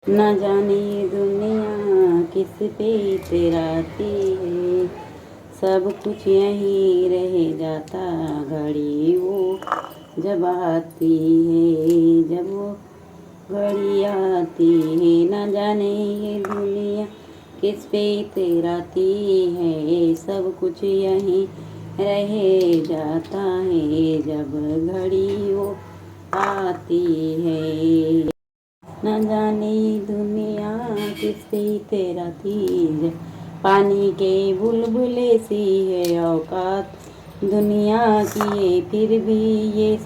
न जाने ये दुनिया किस पे इतराती है, सब कुछ यहीं रह जाता घड़ी वो जब आती है, जब वो घड़ी आती है। न जाने ये दुनिया किस पे इतराती है, सब कुछ यहीं रह जाता है, जब घड़ी वो आती है। न जाने दुनिया किस पे तेरा तीर, पानी के बुलबुले सी है औकात दुनिया की है, फिर भी ये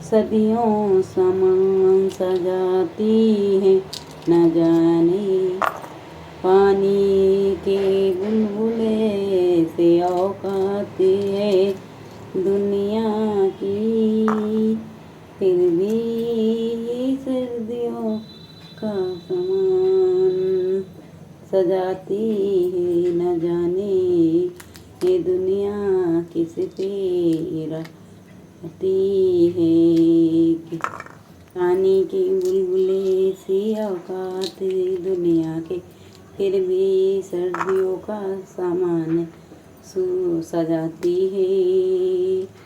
सदियों समान सजाती है। न जाने पानी के बुलबुले से औकात है दुनिया की, फिर भी सर्दियों का सामान सजाती है। न जाने ये दुनिया किस पे रहती है, पानी के बुलबुले सी औकात दुनिया के, फिर भी सर्दियों का सामान सजाती है।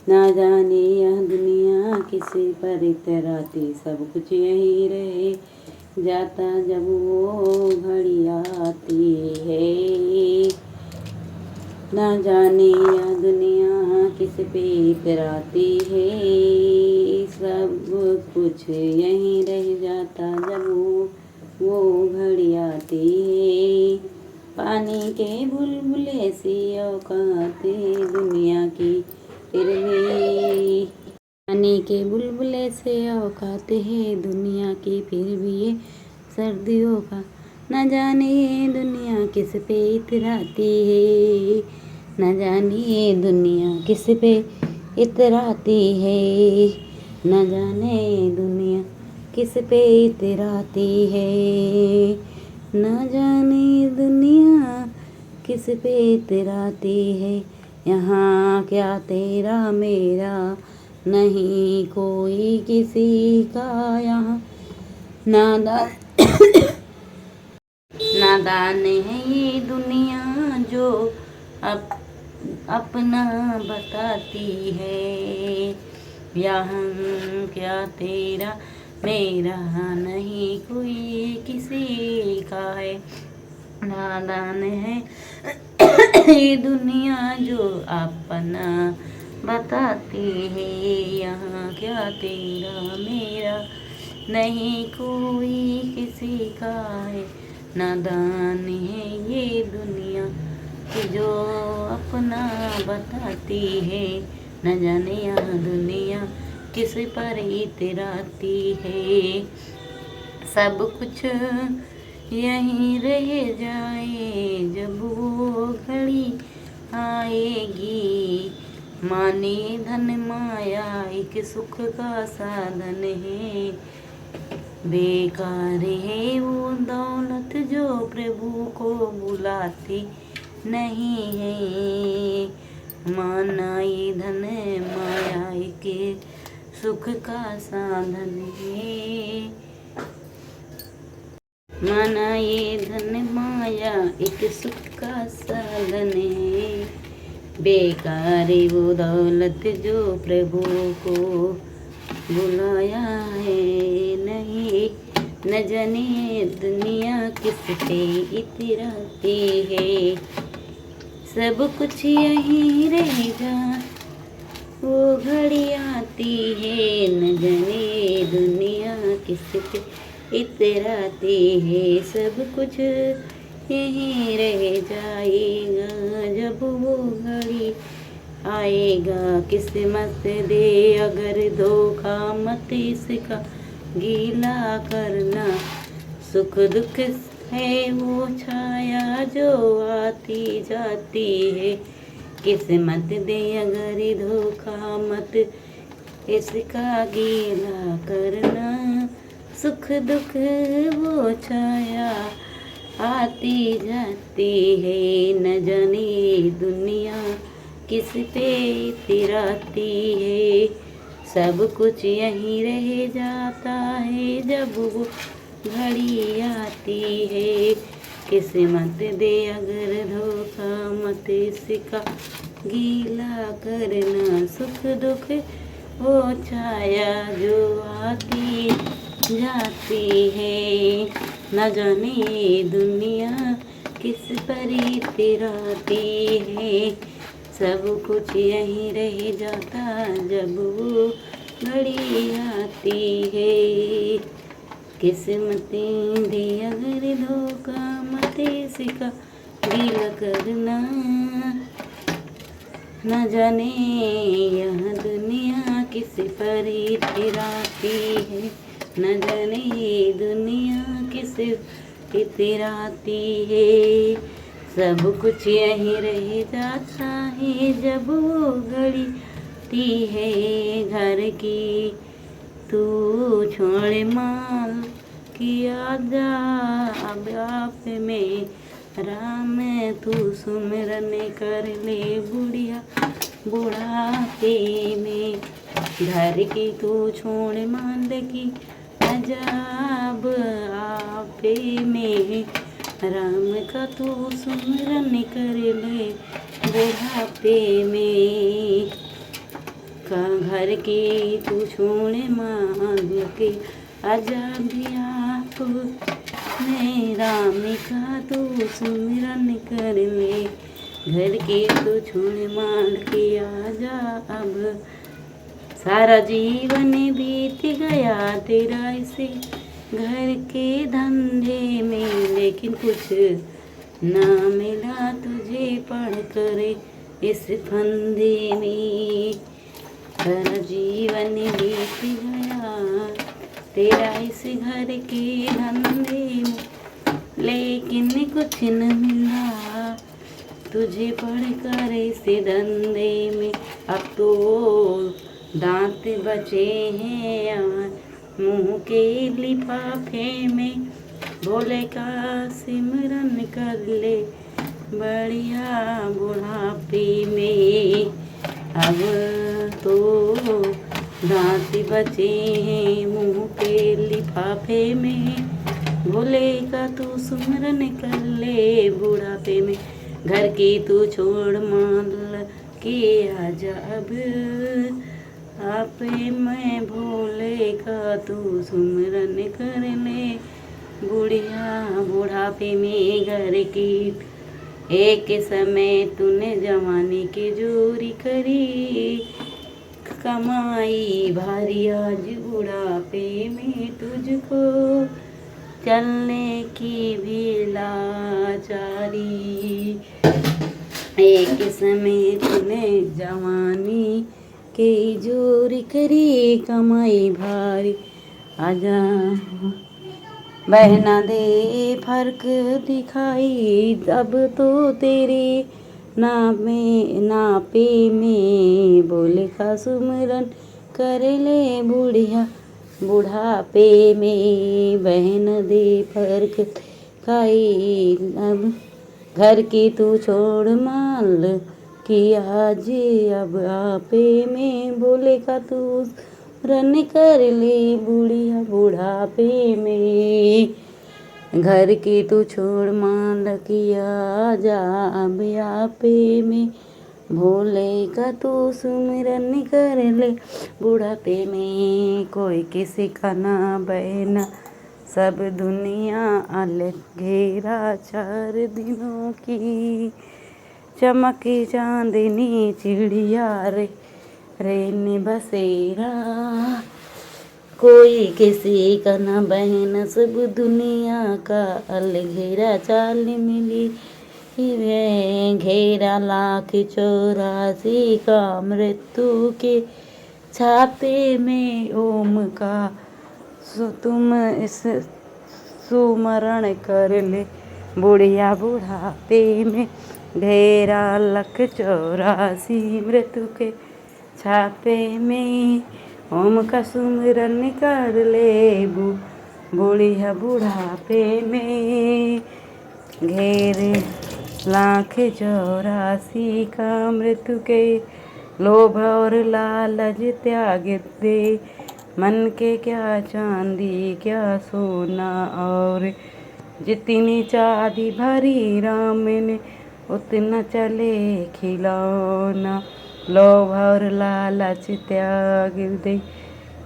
ना जाने यह दुनिया किसी पर इतराती, सब कुछ यहीं रह जाता जब वो घड़ी आती है। ना जाने यह दुनिया किस पे इतराती है, सब कुछ यहीं रह जाता जब वो घड़ी आती है। पानी के बुलबुले सी औकात दुनिया की, फिर भी पानी के बुलबुले से औकात है दुनिया की, फिर भी ये सर्दियों का। न जाने ये दुनिया किस पे इतराती है, न जाने ये दुनिया किस पे इतराती है, न जाने दुनिया किस पे इतराती है, न जाने दुनिया किस पे इतराती है। यहाँ क्या तेरा मेरा नहीं कोई किसी का, यहाँ नादान नादान है ये दुनिया जो अपना बताती है। यहाँ क्या तेरा मेरा नहीं कोई किसी का है, नादान है ये दुनिया जो अपना बताती है। यहाँ क्या तेरा मेरा नहीं कोई किसी का है, नादान है ये दुनिया जो अपना बताती है। न जाने यह दुनिया किस पर इतराती है, सब कुछ यहीं रह जाए जब वो घड़ी आएगी। माने धन माया एक सुख का साधन है, बेकार है वो दौलत जो प्रभु को बुलाती नहीं है। माना ये धन माया एक सुख का साधन है, माना ये धन माया एक सुख का साधन है, बेकार वो दौलत जो प्रभु को बुलाया है नहीं। न जाने दुनिया किस पे इतराती है, सब कुछ यहीं रह जा वो घड़ी आती है। न जाने दुनिया किस पे इतराती है, सब कुछ यहीं रह जाएगा जब वो घड़ी आएगा। किस्मत दे अगर धोखा मत इसका गीला करना, सुख दुख है वो छाया जो आती जाती है। किस्मत दे अगर धोखा मत इसका गीला करना, सुख दुख वो छाया आती जाती है। न जाने दुनिया किस पे इतराती है, सब कुछ यहीं रह जाता है जब वो घड़ी आती है। किस्मत दे अगर धोखा मत सिखा, गीला करना सुख दुख वो छाया जो आती जाती है। न जाने ये दुनिया किस पर इतराती है, सब कुछ यहीं रह जाता जब वो घड़ी आती है। किस्मतें दे अगर धोखा मत सिखा, गीला करना। न जाने यह दुनिया किस पर इतराती है, न जाने ये दुनिया किस इतराती है, सब कुछ यहीं रह जाता है जब वो घड़ी ती है। घर की तू छोड़ माल किया जा अब आप में, राम तू सुमिरन कर ले बुढ़िया बुढ़ापे में। घर की तू छोड़ माल की अजाब आपे में, राम का तू सुमिरन कर ले बुढ़ापे में। का घर की तू छोड़ माल के अजाब आप में, राम का तू सुमिरन कर ले। घर की तू छोड़ माल के आजा अब, सारा जीवन बीत गया तेरा इसे घर के धंधे में, लेकिन कुछ ना मिला तुझे पढ़ कर इस फंदे में। सारा जीवन बीत गया तेरा इस घर के धंधे में, लेकिन कुछ न मिला तुझे पढ़ कर इस धंधे में। अब तो दांत बचे हैं यार मुँह के लिफाफे में, भोले का सिमरन कर ले बढ़िया बुढ़ापे में। अब तो दांत बचे हैं मुँह के लिफाफे में, भोले का तू सुमरन कर ले बुढ़ापे में। घर की तू छोड़ माल के आजा अब आपे मैं, भोले का तू सुमरन कर ले बुढ़िया बुढ़ापे में। घर की एक समय तूने जवानी की जोरी करी, कमाई भारी आज बुढ़ापे में तुझको चलने की भी लाचारी। एक समय तूने जवानी के जोरी करी, कमाई भारी आजा बहना दे फर्क दिखाई। अब तो तेरे नापे में भोले का सुमरन कर ले बुढ़िया बुढ़ापे में। बहन दे फर्क दिखाई अब, घर की तू छोड़ माल कि आज अब आपे में, भोले का तू रन कर ले बुढ़िया बुढ़ापे में। घर की तू छोड़ माल किया जा अब आपे में, भोले का तू सुमिरन कर ले बुढ़ापे में। कोई किसी का ना बहना सब दुनिया अलग घेरा, 4 दिनों की चमकी चांदनी चिड़िया रे रेन बसेरा। कोई किसी का न बहन सब दुनिया का अलघेरा, चाल मिली वे घेरा 1,84,000 का मृत्यु के छापे में। ओम का तुम इस सुमरण कर ले बुढ़िया बुढ़ापे में, घेरा 1,84,000 मृत्यु के छापे में। ओम का सुमिरन कर ले बुढ़िया बुढ़ापे में, घेरे 1,84,000 का मृत्यु के लोभ और लालच त्याग दे मन के क्या चांदी क्या सोना और जितनी चांदी भरी राम ने उतना चले खिलौना। लोभ और लालच त्याग दे,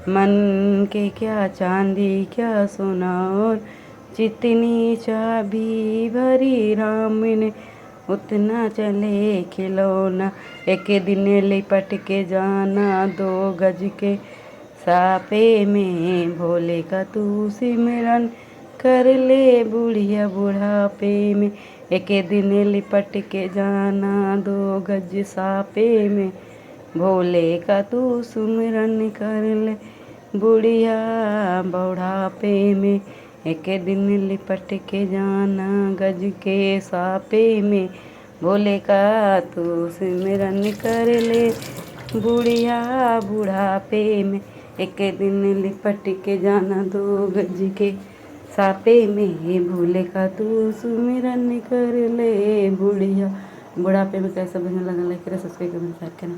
मन के क्या चांदी क्या सोना और जितनी चाबी भरी राम ने उतना चले खिलौना। एक दिन लिपट के जाना 2 गज के सापे में, भोले का तू सिमरन कर ले बुढ़िया बुढ़ापे में। एक दिन लिपट के जाना 2 गज सापे में, भोले का तू सुमिरन कर ले बुढ़िया बुढ़ापे में। एक दिन लिपट के जाना गज के सापे में, भोले का तू सिमरन कर ले बुढ़िया बुढ़ापे में। एक दिन लिपट के जाना 2 गज के सापे में, भोले का तू सुमिरन कर ले बुढ़िया बुढ़ापे में। कैसा भजन लगा, लाइक करें, सब्सक्राइब करें, शेयर करें।